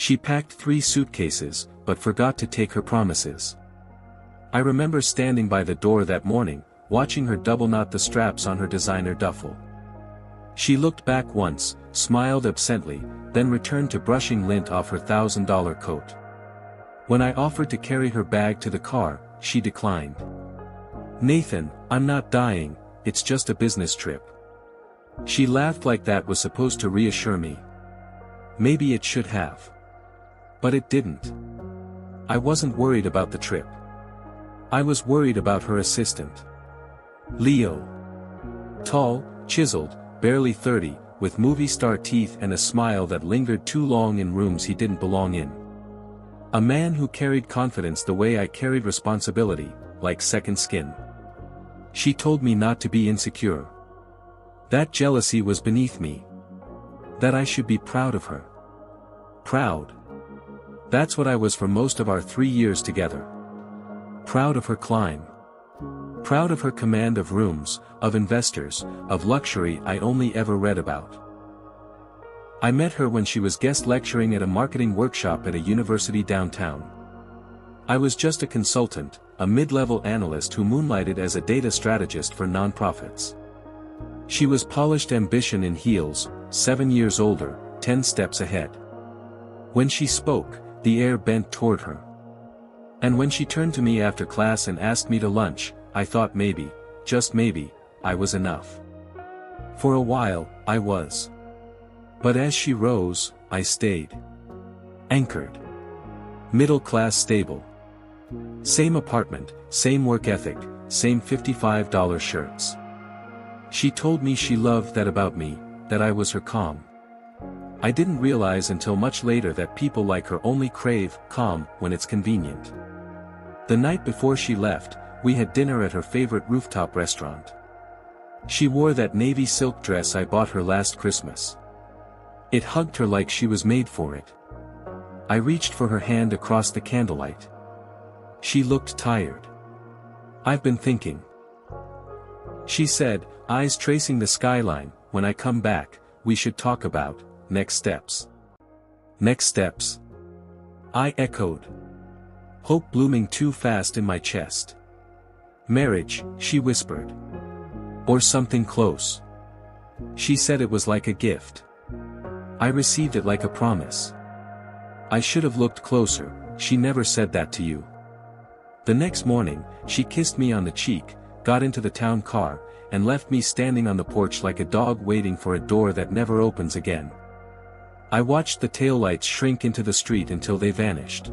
She packed 3 suitcases, but forgot to take her promises. I remember standing by the door that morning, watching her double knot the straps on her designer duffel. She looked back once, smiled absently, then returned to brushing lint off her $1,000 coat. When I offered to carry her bag to the car, she declined. "Nathan, I'm not dying, it's just a business trip." She laughed like that was supposed to reassure me. Maybe it should have. But it didn't. I wasn't worried about the trip. I was worried about her assistant. Leo. Tall, chiseled, barely 30, with movie star teeth and a smile that lingered too long in rooms he didn't belong in. A man who carried confidence the way I carried responsibility, like second skin. She told me not to be insecure. That jealousy was beneath me. That I should be proud of her. Proud. That's what I was for most of our 3 years together. Proud of her climb. Proud of her command of rooms, of investors, of luxury I only ever read about. I met her when she was guest lecturing at a marketing workshop at a university downtown. I was just a consultant, a mid-level analyst who moonlighted as a data strategist for nonprofits. She was polished ambition in heels, 7 years older, 10 steps ahead. When she spoke, the air bent toward her. And when she turned to me after class and asked me to lunch, I thought maybe, just maybe, I was enough. For a while, I was. But as she rose, I stayed. Anchored. Middle class stable. Same apartment, same work ethic, same $55 shirts. She told me she loved that about me, that I was her calm. I didn't realize until much later that people like her only crave calm when it's convenient. The night before she left, we had dinner at her favorite rooftop restaurant. She wore that navy silk dress I bought her last Christmas. It hugged her like she was made for it. I reached for her hand across the candlelight. She looked tired. "I've been thinking," she said, eyes tracing the skyline. "When I come back, we should talk about next steps." Next steps? I echoed. Hope blooming too fast in my chest. "Marriage," she whispered. "Or something close." She said it was like a gift. I received it like a promise. I should have looked closer. She never said that to you. The next morning, she kissed me on the cheek, got into the town car, and left me standing on the porch like a dog waiting for a door that never opens again. I watched the taillights shrink into the street until they vanished.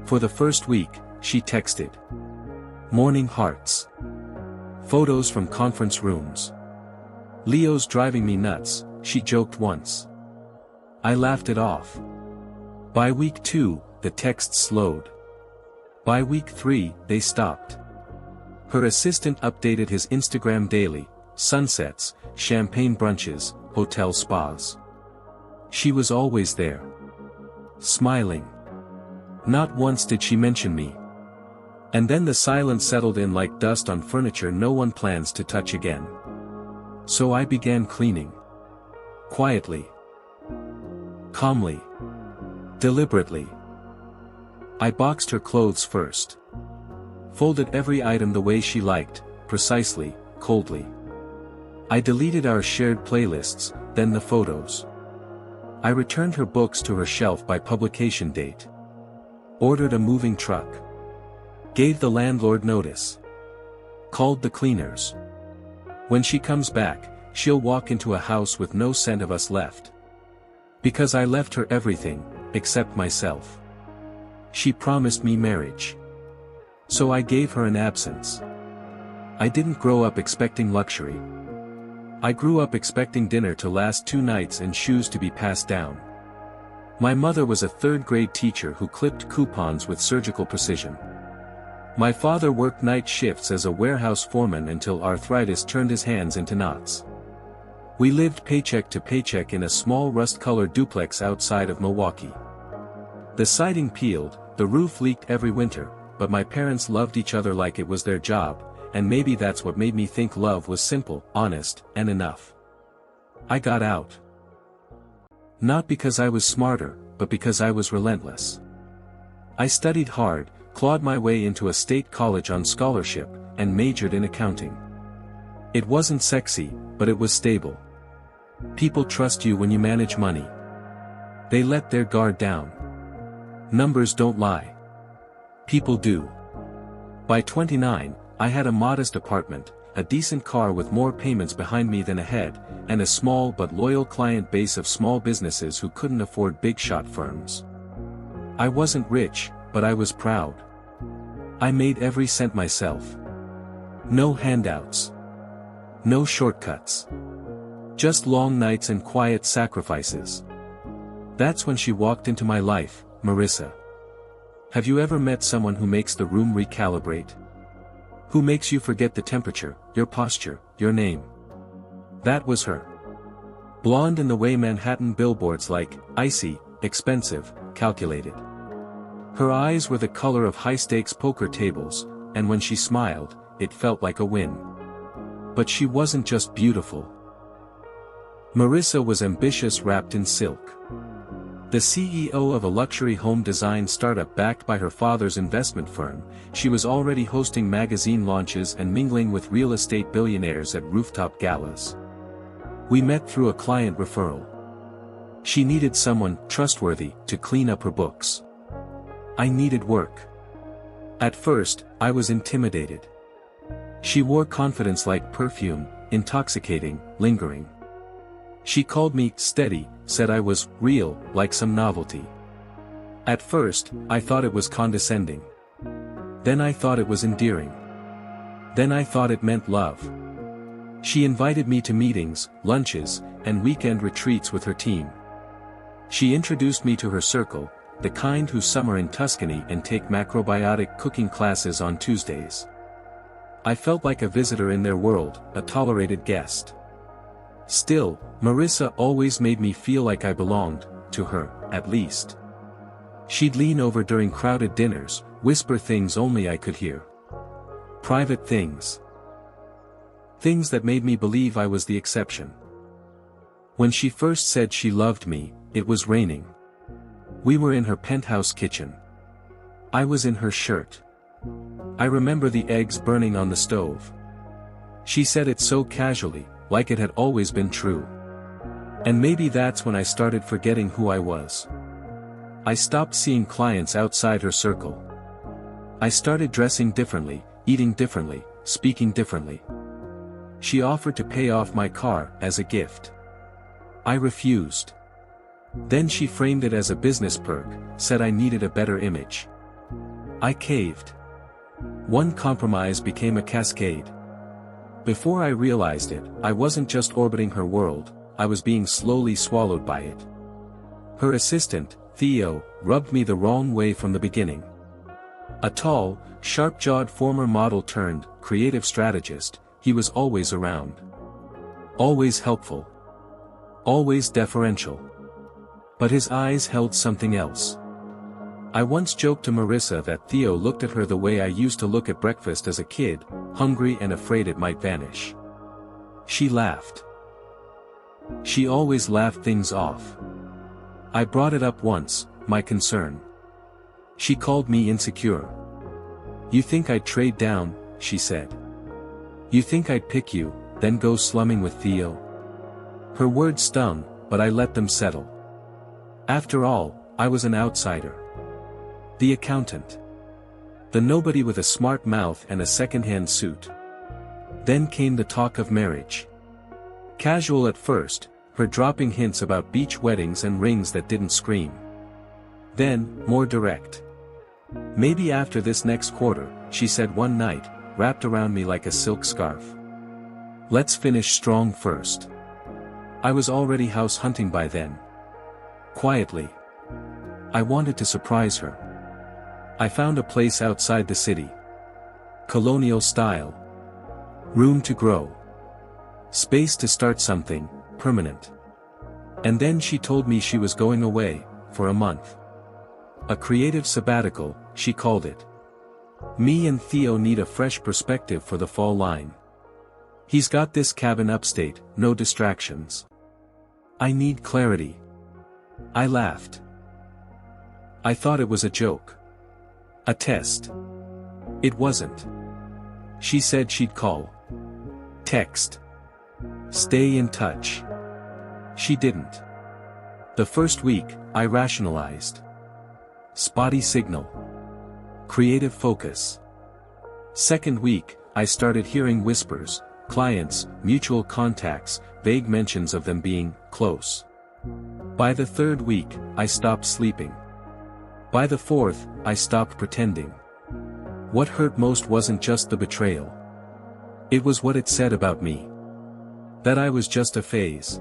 For the first week, she texted. Morning hearts. Photos from conference rooms. "Leo's driving me nuts," she joked once. I laughed it off. By week 2, the texts slowed. By week 3, they stopped. Her assistant updated his Instagram daily: sunsets, champagne brunches, hotel spas. She was always there. Smiling. Not once did she mention me. And then the silence settled in like dust on furniture no one plans to touch again. So I began cleaning. Quietly. Calmly. Deliberately. I boxed her clothes first. Folded every item the way she liked, precisely, coldly. I deleted our shared playlists, then the photos. I returned her books to her shelf by publication date. Ordered a moving truck. Gave the landlord notice. Called the cleaners. When she comes back, she'll walk into a house with no scent of us left. Because I left her everything, except myself. She promised me marriage. So I gave her an absence. I didn't grow up expecting luxury. I grew up expecting dinner to last 2 nights and shoes to be passed down. My mother was a 3rd-grade teacher who clipped coupons with surgical precision. My father worked night shifts as a warehouse foreman until arthritis turned his hands into knots. We lived paycheck to paycheck in a small rust-colored duplex outside of Milwaukee. The siding peeled, the roof leaked every winter, but my parents loved each other like it was their job, and maybe that's what made me think love was simple, honest, and enough. I got out. Not because I was smarter, but because I was relentless. I studied hard, clawed my way into a state college on scholarship, and majored in accounting. It wasn't sexy, but it was stable. People trust you when you manage money. They let their guard down. Numbers don't lie. People do. By 29, I had a modest apartment, a decent car with more payments behind me than ahead, and a small but loyal client base of small businesses who couldn't afford big-shot firms. I wasn't rich, but I was proud. I made every cent myself. No handouts. No shortcuts. Just long nights and quiet sacrifices. That's when she walked into my life, Marissa. Have you ever met someone who makes the room recalibrate? Who makes you forget the temperature, your posture, your name? That was her. Blonde in the way Manhattan billboards like, icy, expensive, calculated. Her eyes were the color of high-stakes poker tables, and when she smiled, it felt like a win. But she wasn't just beautiful. Marissa was ambitious wrapped in silk. The CEO of a luxury home design startup backed by her father's investment firm, she was already hosting magazine launches and mingling with real estate billionaires at rooftop galas. We met through a client referral. She needed someone trustworthy to clean up her books. I needed work. At first, I was intimidated. She wore confidence like perfume, intoxicating, lingering. She called me steady, said I was real, like some novelty. At first, I thought it was condescending. Then I thought it was endearing. Then I thought it meant love. She invited me to meetings, lunches, and weekend retreats with her team. She introduced me to her circle, the kind who summer in Tuscany and take macrobiotic cooking classes on Tuesdays. I felt like a visitor in their world, a tolerated guest. Still, Marissa always made me feel like I belonged, to her, at least. She'd lean over during crowded dinners, whisper things only I could hear. Private things. Things that made me believe I was the exception. When she first said she loved me, it was raining. We were in her penthouse kitchen. I was in her shirt. I remember the eggs burning on the stove. She said it so casually, like it had always been true. And maybe that's when I started forgetting who I was. I stopped seeing clients outside her circle. I started dressing differently, eating differently, speaking differently. She offered to pay off my car as a gift. I refused. Then she framed it as a business perk, said I needed a better image. I caved. One compromise became a cascade. Before I realized it, I wasn't just orbiting her world, I was being slowly swallowed by it. Her assistant, Theo, rubbed me the wrong way from the beginning. A tall, sharp-jawed former model turned creative strategist, he was always around. Always helpful. Always deferential. But his eyes held something else. I once joked to Marissa that Theo looked at her the way I used to look at breakfast as a kid, hungry and afraid it might vanish. She laughed. She always laughed things off. I brought it up once, my concern. She called me insecure. You think I'd trade down, she said. You think I'd pick you, then go slumming with Theo? Her words stung, but I let them settle. After all, I was an outsider. The accountant. The nobody with a smart mouth and a second-hand suit. Then came the talk of marriage. Casual at first, her dropping hints about beach weddings and rings that didn't scream. Then, more direct. Maybe after this next quarter, she said one night, wrapped around me like a silk scarf. Let's finish strong first. I was already house hunting by then. Quietly. I wanted to surprise her. I found a place outside the city. Colonial style. Room to grow. Space to start something, permanent. And then she told me she was going away, for a month. A creative sabbatical, she called it. Me and Theo need a fresh perspective for the fall line. He's got this cabin upstate, no distractions. I need clarity. I laughed. I thought it was a joke. A test. It wasn't. She said she'd call. Text. Stay in touch. She didn't. The first week, I rationalized. Spotty signal. Creative focus. Second week, I started hearing whispers, clients, mutual contacts, vague mentions of them being close. By the third week, I stopped sleeping. By the fourth, I stopped pretending. What hurt most wasn't just the betrayal. It was what it said about me. That I was just a phase.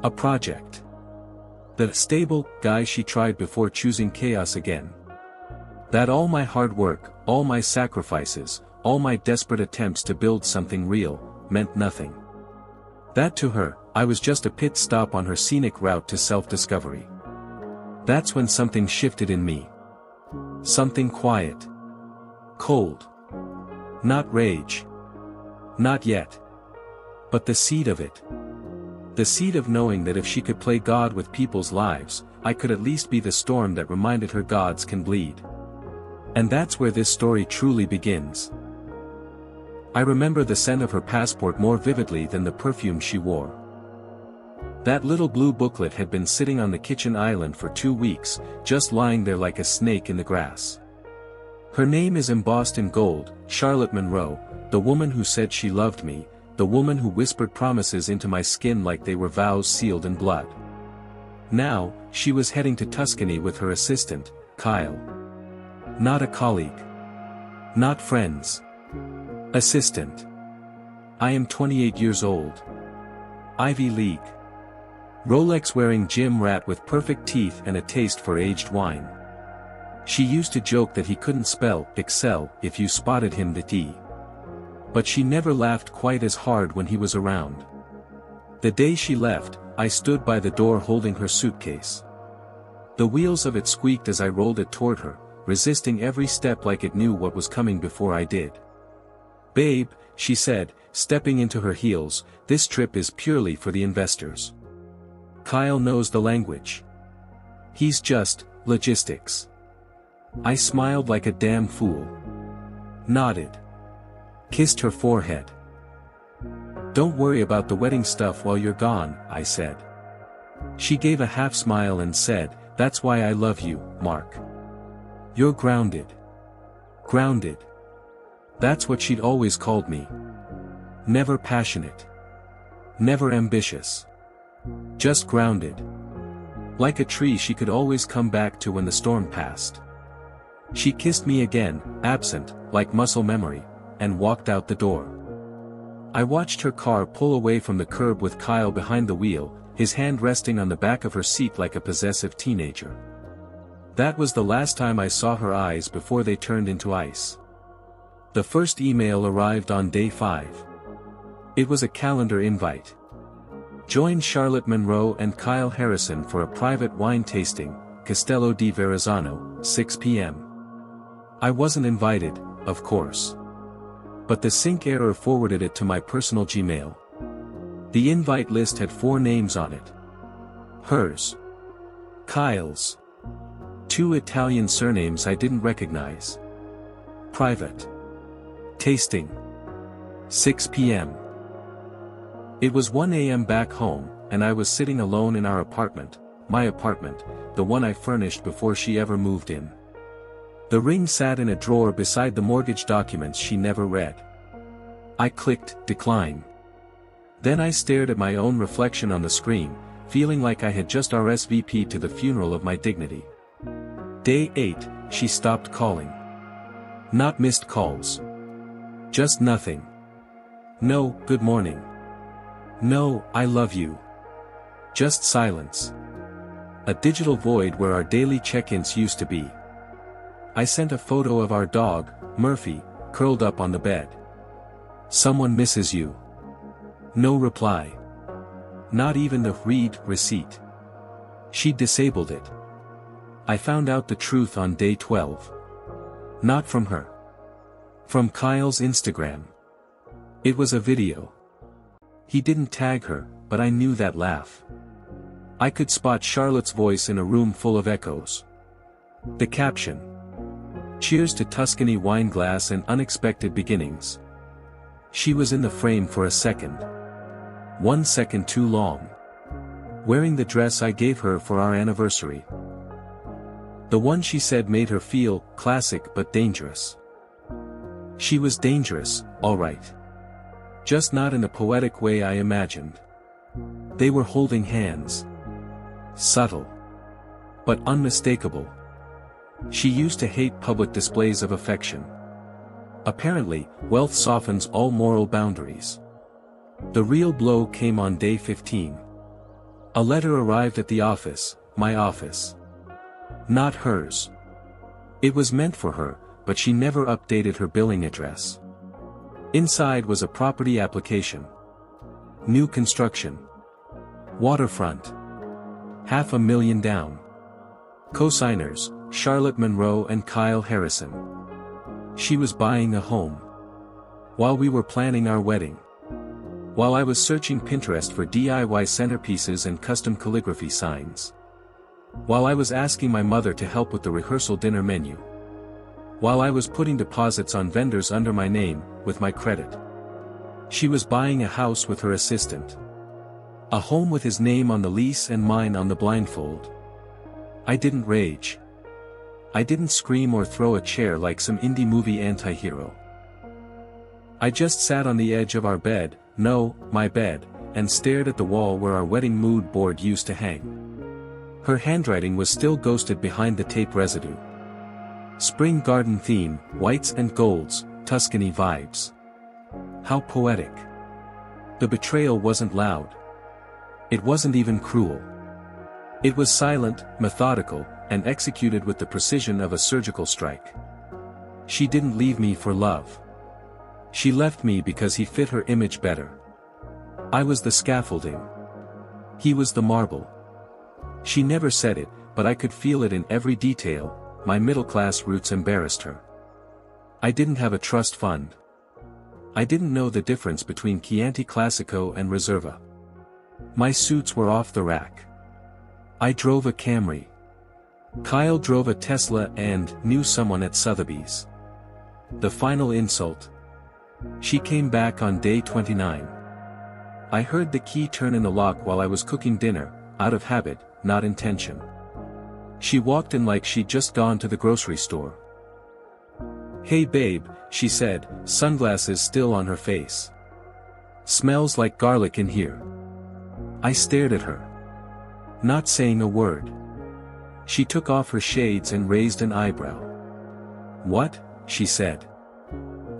A project. The stable guy she tried before choosing chaos again. That all my hard work, all my sacrifices, all my desperate attempts to build something real, meant nothing. That to her, I was just a pit stop on her scenic route to self-discovery. That's when something shifted in me. Something quiet. Cold. Not rage. Not yet. But the seed of it. The seed of knowing that if she could play God with people's lives, I could at least be the storm that reminded her gods can bleed. And that's where this story truly begins. I remember the scent of her passport more vividly than the perfume she wore. That little blue booklet had been sitting on the kitchen island for 2 weeks, just lying there like a snake in the grass. Her name is embossed in gold, Charlotte Monroe, the woman who said she loved me, the woman who whispered promises into my skin like they were vows sealed in blood. Now, she was heading to Tuscany with her assistant, Kyle. Not a colleague. Not friends. Assistant. I am 28 years old. Ivy League. Rolex-wearing gym rat with perfect teeth and a taste for aged wine. She used to joke that he couldn't spell excel if you spotted him the T. But she never laughed quite as hard when he was around. The day she left, I stood by the door holding her suitcase. The wheels of it squeaked as I rolled it toward her, resisting every step like it knew what was coming before I did. "Babe," she said, stepping into her heels, "this trip is purely for the investors. Kyle knows the language. He's just logistics." I smiled like a damn fool. Nodded. Kissed her forehead. "Don't worry about the wedding stuff while you're gone," I said. She gave a half smile and said, "That's why I love you, Mark. You're grounded." Grounded. That's what she'd always called me. Never passionate. Never ambitious. Just grounded. Like a tree she could always come back to when the storm passed. She kissed me again, absent, like muscle memory, and walked out the door. I watched her car pull away from the curb with Kyle behind the wheel, his hand resting on the back of her seat like a possessive teenager. That was the last time I saw her eyes before they turned into ice. The first email arrived on day 5. It was a calendar invite. Join Charlotte Monroe and Kyle Harrison for a private wine tasting, Castello di Verrazzano, 6 p.m. I wasn't invited, of course. But the sync error forwarded it to my personal Gmail. The invite list had 4 names on it. Hers. Kyle's. 2 Italian surnames I didn't recognize. Private. Tasting. 6 p.m. It was 1 a.m. back home, and I was sitting alone in our apartment, my apartment, the one I furnished before she ever moved in. The ring sat in a drawer beside the mortgage documents she never read. I clicked decline. Then I stared at my own reflection on the screen, feeling like I had just RSVP'd to the funeral of my dignity. Day 8, she stopped calling. Not missed calls. Just nothing. No, good morning. No, I love you. Just silence. A digital void where our daily check-ins used to be. I sent a photo of our dog, Murphy, curled up on the bed. Someone misses you. No reply. Not even the read receipt. She disabled it. I found out the truth on day 12. Not from her. From Kyle's Instagram. It was a video. He didn't tag her, but I knew that laugh. I could spot Charlotte's voice in a room full of echoes. The caption. Cheers to Tuscany wine glass and unexpected beginnings. She was in the frame for a second. 1 second too long. Wearing the dress I gave her for our anniversary. The one she said made her feel classic but dangerous. She was dangerous, all right. Just not in the poetic way I imagined. They were holding hands. Subtle. But unmistakable. She used to hate public displays of affection. Apparently, wealth softens all moral boundaries. The real blow came on day 15. A letter arrived at the office, my office. Not hers. It was meant for her, but she never updated her billing address. Inside was a property application. New construction. Waterfront. $500,000 down. Co-signers, Charlotte Monroe and Kyle Harrison. She was buying a home. While we were planning our wedding. While I was searching Pinterest for DIY centerpieces and custom calligraphy signs. While I was asking my mother to help with the rehearsal dinner menu. While I was putting deposits on vendors under my name, with my credit. She was buying a house with her assistant. A home with his name on the lease and mine on the blindfold. I didn't rage. I didn't scream or throw a chair like some indie movie anti-hero. I just sat on the edge of our bed, no, my bed, and stared at the wall where our wedding mood board used to hang. Her handwriting was still ghosted behind the tape residue. Spring garden theme, whites and golds, Tuscany vibes. How poetic. The betrayal wasn't loud. It wasn't even cruel. It was silent, methodical, and executed with the precision of a surgical strike. She didn't leave me for love. She left me because he fit her image better. I was the scaffolding. He was the marble. She never said it, but I could feel it in every detail. My middle-class roots embarrassed her. I didn't have a trust fund. I didn't know the difference between Chianti Classico and Reserva. My suits were off the rack. I drove a Camry. Kyle drove a Tesla and knew someone at Sotheby's. The final insult. She came back on day 29. I heard the key turn in the lock while I was cooking dinner, out of habit, not intention. She walked in like she'd just gone to the grocery store. Hey babe, she said, sunglasses still on her face. Smells like garlic in here. I stared at her. Not saying a word. She took off her shades and raised an eyebrow. What? She said.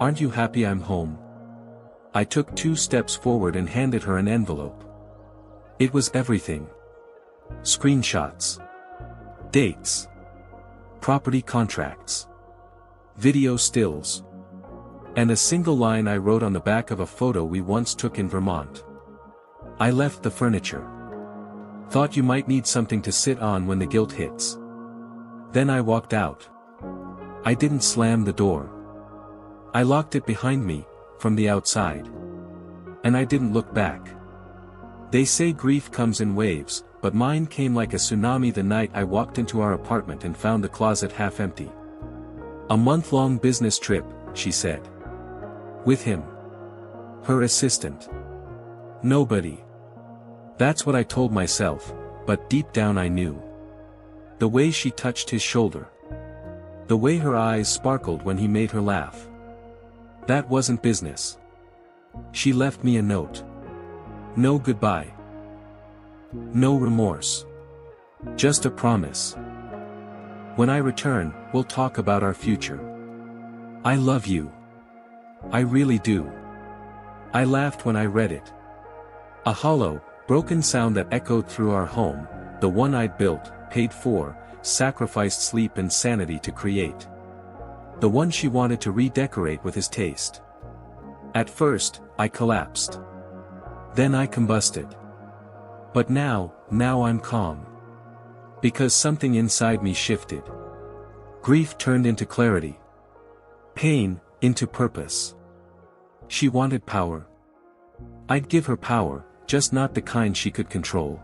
Aren't you happy I'm home? I took 2 steps forward and handed her an envelope. It was everything. Screenshots. Dates. Property contracts. Video stills. And a single line I wrote on the back of a photo we once took in Vermont. I left the furniture. Thought you might need something to sit on when the guilt hits. Then I walked out. I didn't slam the door. I locked it behind me, from the outside. And I didn't look back. They say grief comes in waves, but mine came like a tsunami the night I walked into our apartment and found the closet half empty. A month-long business trip, she said. With him. Her assistant. Nobody. That's what I told myself, but deep down I knew. The way she touched his shoulder. The way her eyes sparkled when he made her laugh. That wasn't business. She left me a note. No goodbye. No remorse. Just a promise. When I return, we'll talk about our future. I love you. I really do. I laughed when I read it. A hollow, broken sound that echoed through our home, the one I'd built, paid for, sacrificed sleep and sanity to create. The one she wanted to redecorate with his taste. At first, I collapsed. Then I combusted. But now I'm calm. Because something inside me shifted. Grief turned into clarity. Pain, into purpose. She wanted power. I'd give her power, just not the kind she could control.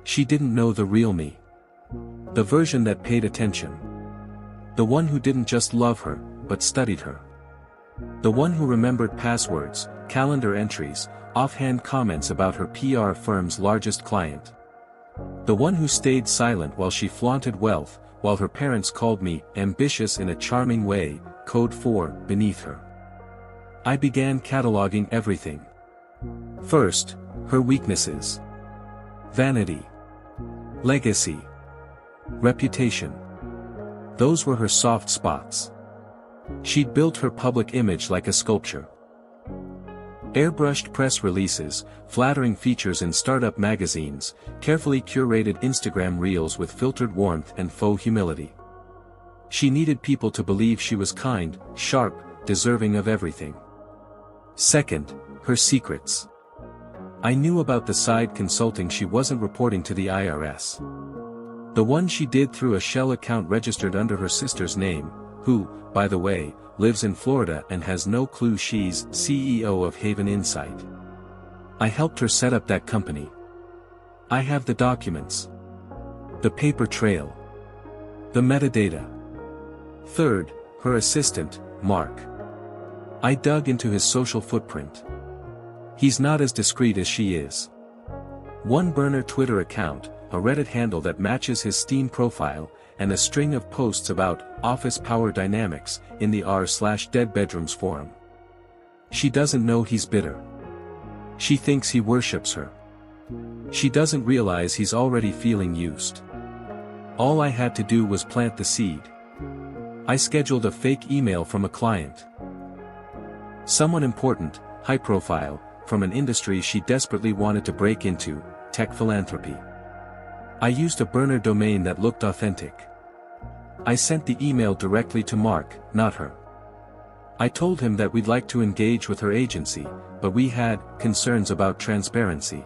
She didn't know the real me. The version that paid attention. The one who didn't just love her, but studied her. The one who remembered passwords, calendar entries, offhand comments about her PR firm's largest client. The one who stayed silent while she flaunted wealth, while her parents called me ambitious in a charming way, code 4, beneath her. I began cataloging everything. First, her weaknesses. Vanity. Legacy. Reputation. Those were her soft spots. She'd built her public image like a sculpture. Airbrushed press releases, flattering features in startup magazines, carefully curated Instagram reels with filtered warmth and faux humility. She needed people to believe she was kind, sharp, deserving of everything. Second, her secrets. I knew about the side consulting she wasn't reporting to the IRS. The one she did through a shell account registered under her sister's name, who, by the way, lives in Florida and has no clue she's CEO of Haven Insight. I helped her set up that company. I have the documents. The paper trail. The metadata. Third, her assistant, Mark. I dug into his social footprint. He's not as discreet as she is. One burner Twitter account, a Reddit handle that matches his Steam profile, and a string of posts about office power dynamics in the r/dead bedrooms forum. She doesn't know he's bitter. She thinks he worships her. She doesn't realize he's already feeling used. All I had to do was plant the seed. I scheduled a fake email from a client. Someone important, high profile, from an industry she desperately wanted to break into, tech philanthropy. I used a burner domain that looked authentic. I sent the email directly to Mark, not her. I told him that we'd like to engage with her agency, but we had concerns about transparency.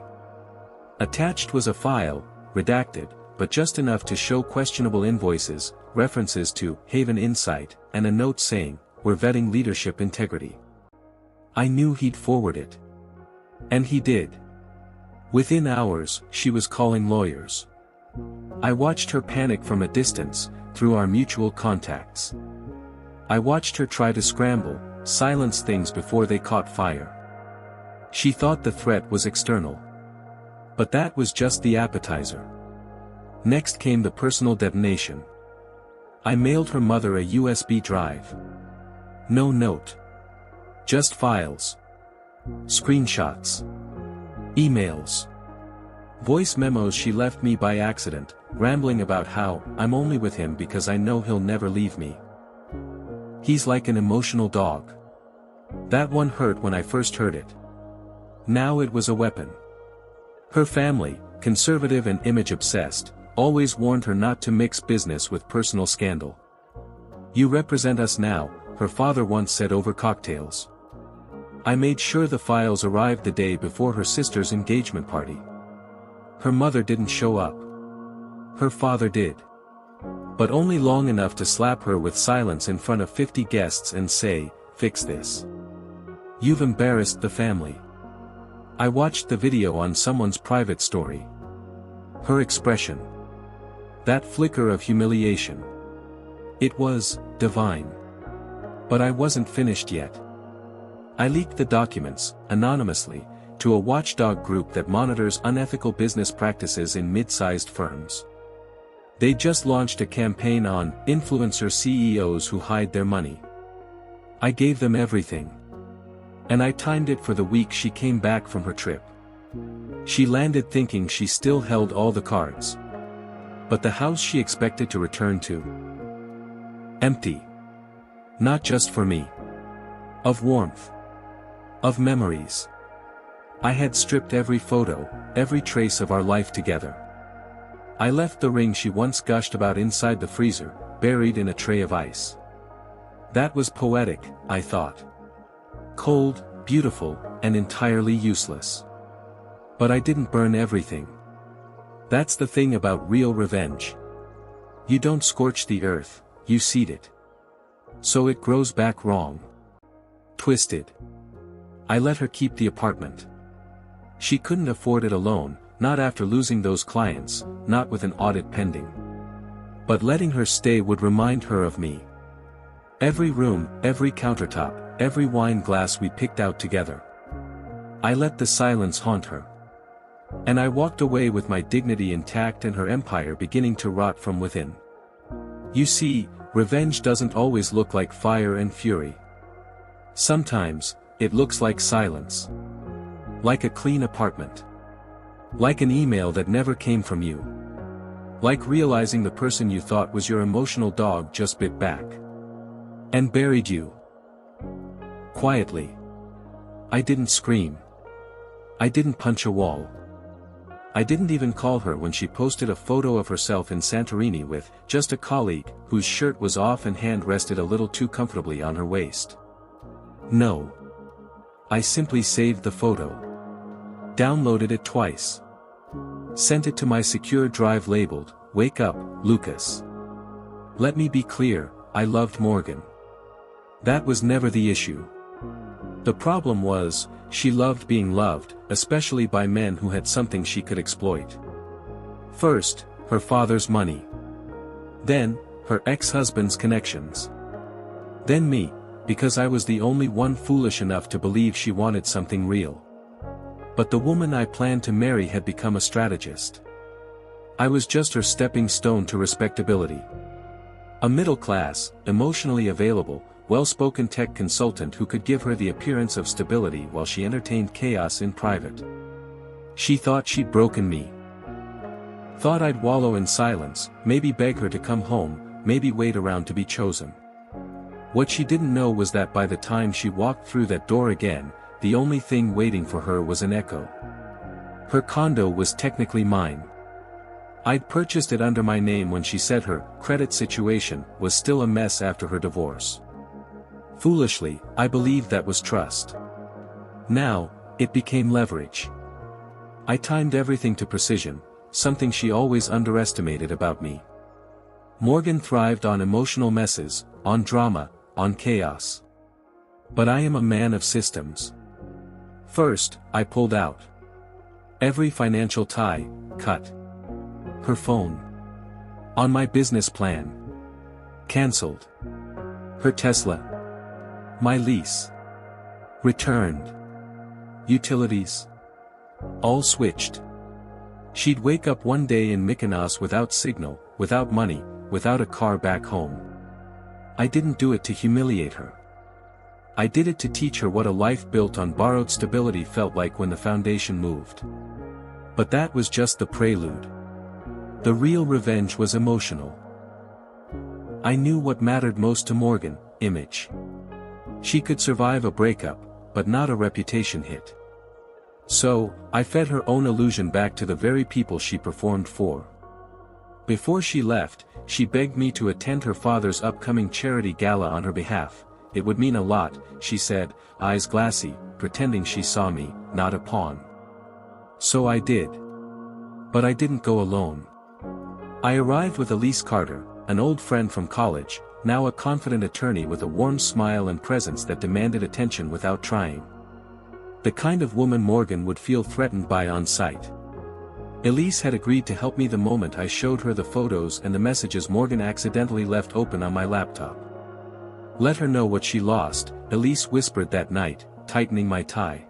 Attached was a file, redacted, but just enough to show questionable invoices, references to Haven Insight, and a note saying, "We're vetting leadership integrity." I knew he'd forward it. And he did. Within hours, she was calling lawyers. I watched her panic from a distance, through our mutual contacts. I watched her try to scramble, silence things before they caught fire. She thought the threat was external. But that was just the appetizer. Next came the personal detonation. I mailed her mother a USB drive. No note. Just files. Screenshots. Emails. Voice memos she left me by accident, rambling about how I'm only with him because I know he'll never leave me. He's like an emotional dog. That one hurt when I first heard it. Now it was a weapon. Her family, conservative and image-obsessed, always warned her not to mix business with personal scandal. "You represent us now," her father once said over cocktails. I made sure the files arrived the day before her sister's engagement party. Her mother didn't show up. Her father did. But only long enough to slap her with silence in front of 50 guests and say, "Fix this. You've embarrassed the family." I watched the video on someone's private story. Her expression. That flicker of humiliation. It was divine. But I wasn't finished yet. I leaked the documents, anonymously, to a watchdog group that monitors unethical business practices in mid-sized firms. They just launched a campaign on influencer CEOs who hide their money. I gave them everything. And I timed it for the week she came back from her trip. She landed thinking she still held all the cards. But the house she expected to return to? Empty. Not just for me. Of warmth. Of memories. I had stripped every photo, every trace of our life together. I left the ring she once gushed about inside the freezer, buried in a tray of ice. That was poetic, I thought. Cold, beautiful, and entirely useless. But I didn't burn everything. That's the thing about real revenge. You don't scorch the earth, you seed it. So it grows back wrong. Twisted. I let her keep the apartment. She couldn't afford it alone, not after losing those clients, not with an audit pending. But letting her stay would remind her of me. Every room, every countertop, every wine glass we picked out together. I let the silence haunt her. And I walked away with my dignity intact and her empire beginning to rot from within. You see, revenge doesn't always look like fire and fury. Sometimes, it looks like silence. Like a clean apartment. Like an email that never came from you. Like realizing the person you thought was your emotional dog just bit back. And buried you. Quietly. I didn't scream. I didn't punch a wall. I didn't even call her when she posted a photo of herself in Santorini with just a colleague whose shirt was off and hand rested a little too comfortably on her waist. No. I simply saved the photo. Downloaded it twice. Sent it to my secure drive labeled, "Wake up, Lucas." Let me be clear, I loved Morgan. That was never the issue. The problem was, she loved being loved, especially by men who had something she could exploit. First, her father's money. Then, her ex-husband's connections. Then me, because I was the only one foolish enough to believe she wanted something real. But the woman I planned to marry had become a strategist. I was just her stepping stone to respectability. A middle-class, emotionally available, well-spoken tech consultant who could give her the appearance of stability while she entertained chaos in private. She thought she'd broken me. Thought I'd wallow in silence, maybe beg her to come home, maybe wait around to be chosen. What she didn't know was that by the time she walked through that door again, the only thing waiting for her was an echo. Her condo was technically mine. I'd purchased it under my name when she said her credit situation was still a mess after her divorce. Foolishly, I believed that was trust. Now, it became leverage. I timed everything to precision, something she always underestimated about me. Morgan thrived on emotional messes, on drama, on chaos. But I am a man of systems. First, I pulled out. Every financial tie, cut. Her phone. On my business plan. Cancelled. Her Tesla. My lease. Returned. Utilities. All switched. She'd wake up one day in Mykonos without signal, without money, without a car back home. I didn't do it to humiliate her. I did it to teach her what a life built on borrowed stability felt like when the foundation moved. But that was just the prelude. The real revenge was emotional. I knew what mattered most to Morgan, image. She could survive a breakup, but not a reputation hit. So, I fed her own illusion back to the very people she performed for. Before she left, she begged me to attend her father's upcoming charity gala on her behalf. It would mean a lot, she said, eyes glassy, pretending she saw me, not a pawn. So I did. But I didn't go alone. I arrived with Elise Carter, an old friend from college, now a confident attorney with a warm smile and presence that demanded attention without trying. The kind of woman Morgan would feel threatened by on sight. Elise had agreed to help me the moment I showed her the photos and the messages Morgan accidentally left open on my laptop. Let her know what she lost, Elise whispered that night, tightening my tie.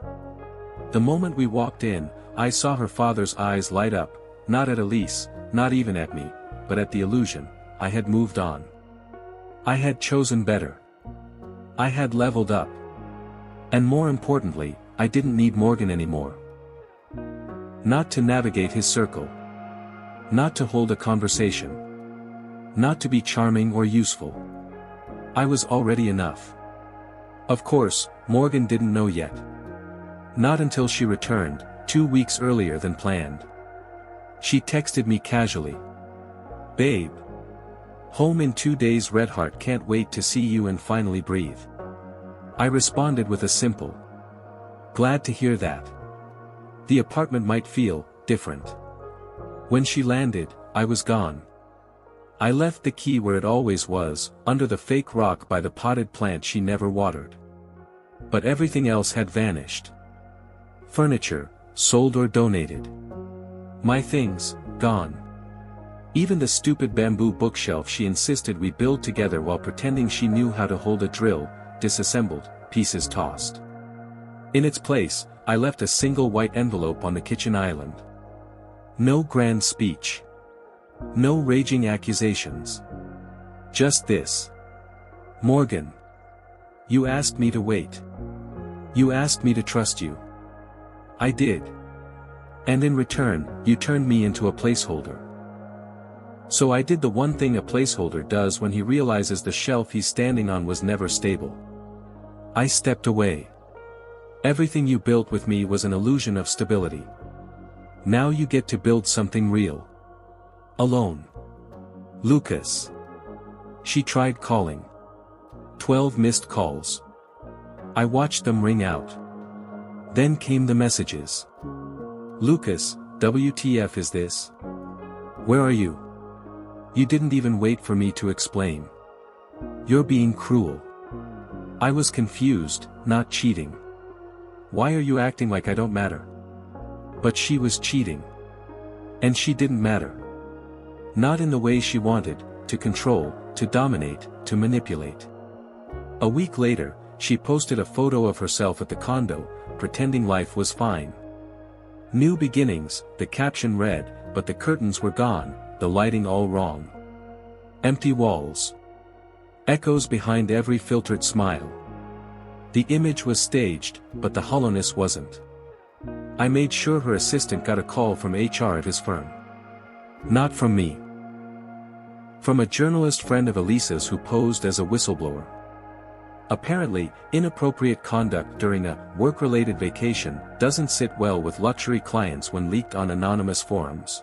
The moment we walked in, I saw her father's eyes light up, not at Elise, not even at me, but at the illusion. I had moved on. I had chosen better. I had leveled up. And more importantly, I didn't need Morgan anymore. Not to navigate his circle. Not to hold a conversation. Not to be charming or useful. I was already enough. Of course, Morgan didn't know yet. Not until she returned, 2 weeks earlier than planned. She texted me casually. "Babe. Home in 2 days. Redheart, can't wait to see you and finally breathe." I responded with a simple, "Glad to hear that. The apartment might feel different." When she landed, I was gone. I left the key where it always was, under the fake rock by the potted plant she never watered. But everything else had vanished. Furniture, sold or donated. My things, gone. Even the stupid bamboo bookshelf she insisted we build together while pretending she knew how to hold a drill, disassembled, pieces tossed. In its place, I left a single white envelope on the kitchen island. No grand speech. No raging accusations. Just this. Morgan. You asked me to wait. You asked me to trust you. I did. And in return, you turned me into a placeholder. So I did the one thing a placeholder does when he realizes the shelf he's standing on was never stable. I stepped away. Everything you built with me was an illusion of stability. Now you get to build something real. Alone. Lucas. She tried calling. 12 missed calls. I watched them ring out. Then came the messages. Lucas, WTF is this? Where are you? You didn't even wait for me to explain. You're being cruel. I was confused, not cheating. Why are you acting like I don't matter? But she was cheating. And she didn't matter. Not in the way she wanted, to control, to dominate, to manipulate. A week later, she posted a photo of herself at the condo, pretending life was fine. New beginnings, the caption read, but the curtains were gone, the lighting all wrong. Empty walls. Echoes behind every filtered smile. The image was staged, but the hollowness wasn't. I made sure her assistant got a call from HR at his firm. Not from me. From a journalist friend of Elisa's who posed as a whistleblower. Apparently, inappropriate conduct during a work-related vacation doesn't sit well with luxury clients when leaked on anonymous forums.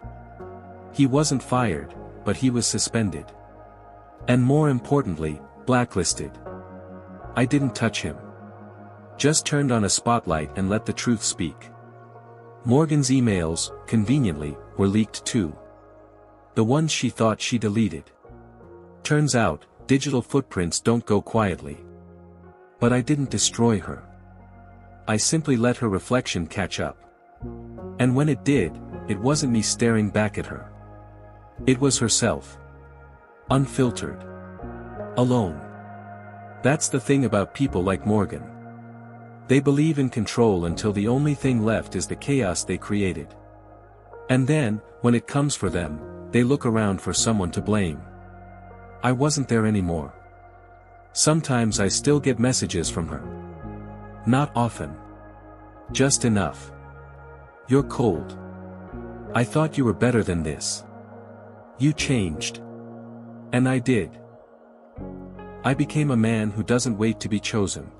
He wasn't fired, but he was suspended. And more importantly, blacklisted. I didn't touch him. Just turned on a spotlight and let the truth speak. Morgan's emails, conveniently, were leaked too. The ones she thought she deleted. Turns out, digital footprints don't go quietly. But I didn't destroy her. I simply let her reflection catch up. And when it did, it wasn't me staring back at her. It was herself. Unfiltered. Alone. That's the thing about people like Morgan. They believe in control until the only thing left is the chaos they created. And then, when it comes for them, they look around for someone to blame. I wasn't there anymore. Sometimes I still get messages from her. Not often. Just enough. You're cold. I thought you were better than this. You changed. And I did. I became a man who doesn't wait to be chosen.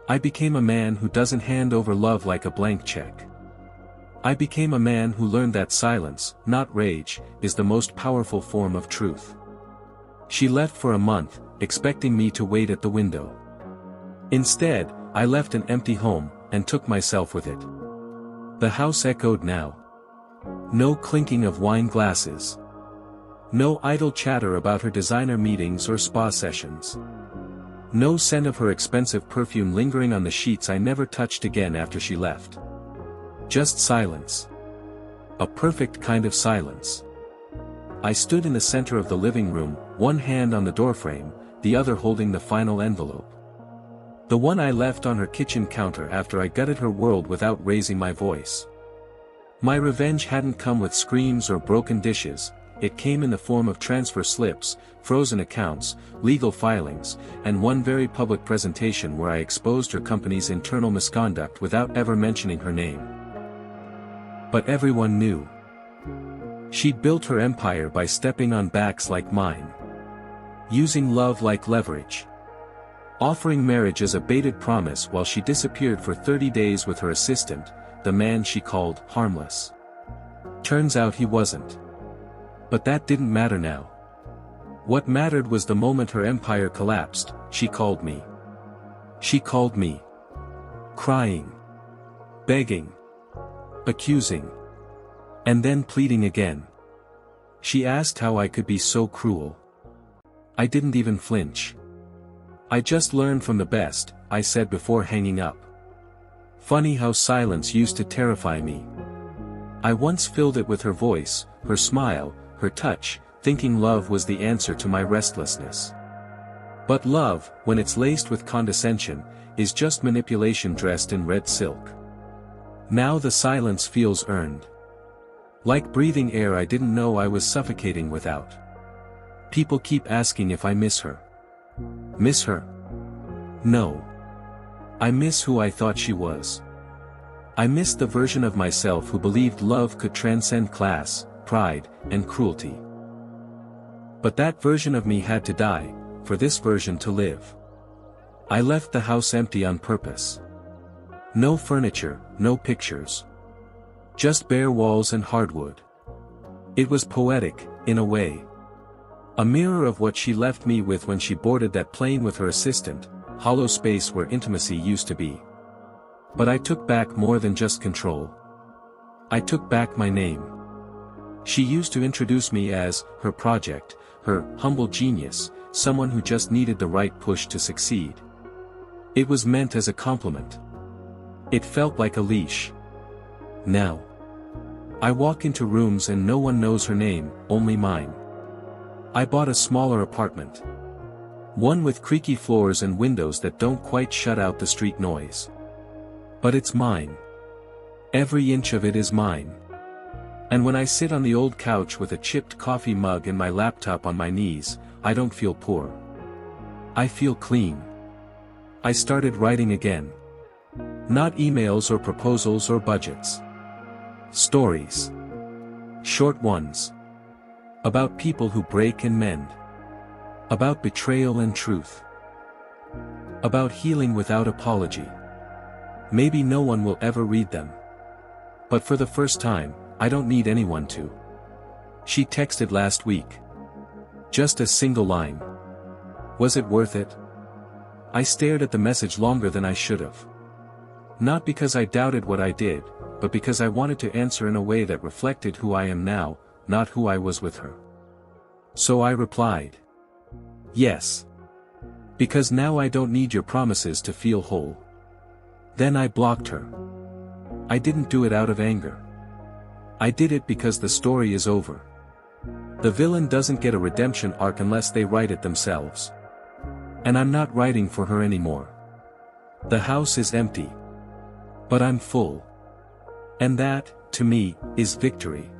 I became a man who doesn't hand over love like a blank check. I became a man who learned that silence, not rage, is the most powerful form of truth. She left for a month, expecting me to wait at the window. Instead, I left an empty home, and took myself with it. The house echoed now. No clinking of wine glasses. No idle chatter about her designer meetings or spa sessions. No scent of her expensive perfume lingering on the sheets I never touched again after she left. Just silence. A perfect kind of silence. I stood in the center of the living room, one hand on the doorframe, the other holding the final envelope. The one I left on her kitchen counter after I gutted her world without raising my voice. My revenge hadn't come with screams or broken dishes, it came in the form of transfer slips, frozen accounts, legal filings, and one very public presentation where I exposed her company's internal misconduct without ever mentioning her name. But everyone knew. She'd built her empire by stepping on backs like mine. Using love like leverage. Offering marriage as a baited promise while she disappeared for 30 days with her assistant, the man she called harmless. Turns out he wasn't. But that didn't matter now. What mattered was the moment her empire collapsed, she called me. She called me. Crying. Begging. Accusing. And then pleading again. She asked how I could be so cruel. I didn't even flinch. I just learned from the best, I said before hanging up. Funny how silence used to terrify me. I once filled it with her voice, her smile, her touch, thinking love was the answer to my restlessness. But love, when it's laced with condescension, is just manipulation dressed in red silk. Now the silence feels earned. Like breathing air I didn't know I was suffocating without. People keep asking if I miss her. Miss her? No. I miss who I thought she was. I miss the version of myself who believed love could transcend class, pride, and cruelty. But that version of me had to die, for this version to live. I left the house empty on purpose. No furniture, no pictures. Just bare walls and hardwood. It was poetic, in a way. A mirror of what she left me with when she boarded that plane with her assistant, hollow space where intimacy used to be. But I took back more than just control. I took back my name. She used to introduce me as her project, her humble genius, someone who just needed the right push to succeed. It was meant as a compliment. It felt like a leash. Now, I walk into rooms and no one knows her name, only mine. I bought a smaller apartment. One with creaky floors and windows that don't quite shut out the street noise. But it's mine. Every inch of it is mine. And when I sit on the old couch with a chipped coffee mug and my laptop on my knees, I don't feel poor. I feel clean. I started writing again. Not emails or proposals or budgets. Stories. Short ones. About people who break and mend. About betrayal and truth. About healing without apology. Maybe no one will ever read them. But for the first time, I don't need anyone to. She texted last week. Just a single line. Was it worth it? I stared at the message longer than I should have. Not because I doubted what I did, but because I wanted to answer in a way that reflected who I am now, not who I was with her. So I replied. Yes. Because now I don't need your promises to feel whole. Then I blocked her. I didn't do it out of anger. I did it because the story is over. The villain doesn't get a redemption arc unless they write it themselves. And I'm not writing for her anymore. The house is empty. But I'm full. And that, to me, is victory.